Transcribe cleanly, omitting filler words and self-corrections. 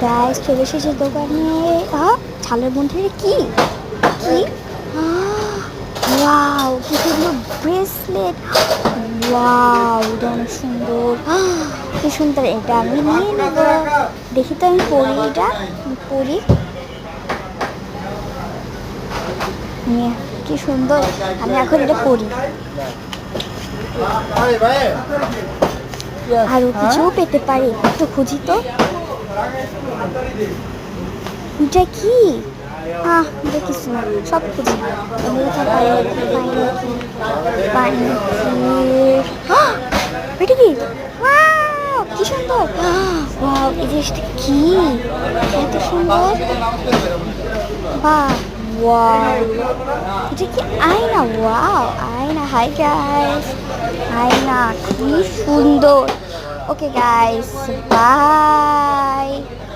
Guys চলে এসেছে দোকানে। ছালের মধ্যে কি কি ওয়াও, কি সুন্দর ব্রেসলেট। ওয়াও, এটা অনেক সুন্দর। কি সুন্দর, এটা আমি নিয়ে নেব। দেখি তো আমি পরি, এটা পরি। কি সুন্দর, আমি এখন এটা পরি। আরো কিছু পেতে পারি, একটু খুঁজি তো। এটা কি? এটা কিছু না, সব খুঁজি। এটা কি? কি সুন্দর। এই জিনিসটা কি এত সুন্দর! বাহ, ওয়াও, এটা কি আয়না? ওয়াও, আয়না। হাই গাইস, আয়না কি সুন্দর। Okay guys, by.